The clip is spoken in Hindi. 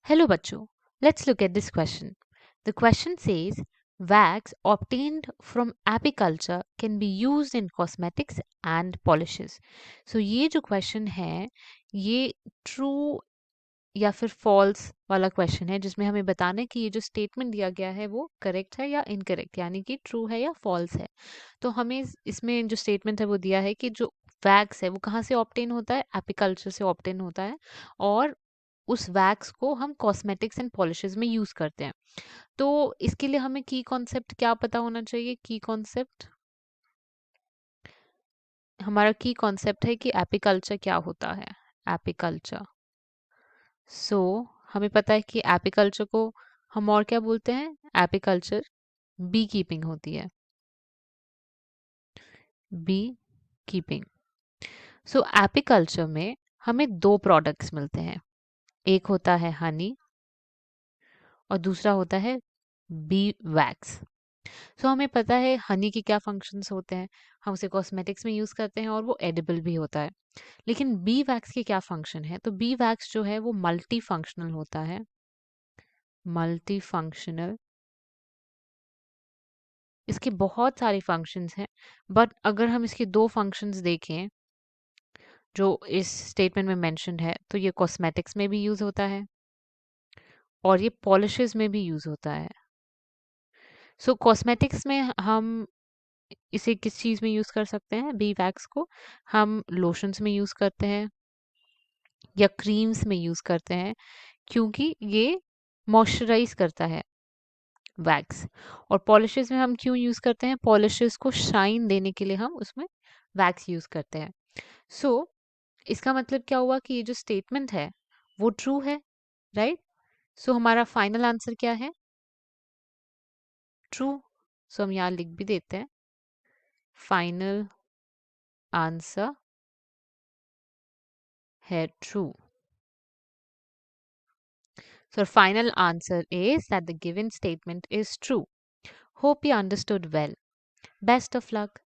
Hello bachcho, let's look at this question. The question says wax obtained from apiculture can be used in cosmetics and polishes. So ये जो question है ये true या फिर false वाला question है जिसमें हमें बताना है कि ये जो statement दिया गया है वो correct है या incorrect यानी कि true है या false है. तो हमें इसमें जो statement है वो दिया है कि जो wax है वो कहाँ से obtain होता है, apiculture से obtain होता है और उस वैक्स को हम कॉस्मेटिक्स एंड पॉलिशेस में यूज करते हैं. तो इसके लिए हमें की कॉन्सेप्ट क्या पता होना चाहिए. की कॉन्सेप्ट हमारा की कॉन्सेप्ट है कि एपिकल्चर क्या होता है. एपिकल्चर. सो हमें पता है कि एपिकल्चर को हम और क्या बोलते हैं. एपिकल्चर बी कीपिंग होती है. B keeping. सो एपिकल्चर में हमें दो प्रोडक्ट्स मिलते हैं. एक होता है हनी और दूसरा होता है बी वैक्स. सो हमें पता है हनी के क्या फंक्शंस होते हैं. हम उसे कॉस्मेटिक्स में यूज करते हैं और वो एडिबल भी होता है. लेकिन बी वैक्स के क्या फंक्शन है. तो बी वैक्स जो है वो मल्टी फंक्शनल होता है. Multi functional. इसके बहुत सारे फंक्शंस हैं बट अगर हम इसके दो फंक्शंस देखें जो इस स्टेटमेंट में मेंशन्ड है तो ये कॉस्मेटिक्स में भी यूज होता है और ये पॉलिशेस में भी यूज होता है. सो कॉस्मेटिक्स में हम इसे किस चीज़ में यूज़ कर सकते हैं. बी वैक्स को हम लोशंस में यूज़ करते हैं या क्रीम्स में यूज़ करते हैं क्योंकि ये मॉइस्चराइज करता है वैक्स. और पॉलिशेस में हम क्यों यूज़ करते हैं. पॉलिशेस को शाइन देने के लिए हम उसमें वैक्स यूज़ करते हैं. सो इसका मतलब क्या हुआ कि ये जो स्टेटमेंट है वो ट्रू है. राइट. सो हमारा फाइनल आंसर क्या है. ट्रू. सो हम यहाँ लिख भी देते हैं. फाइनल आंसर है true. So, final answer is that the given statement is true. Hope you understood well. Best of luck.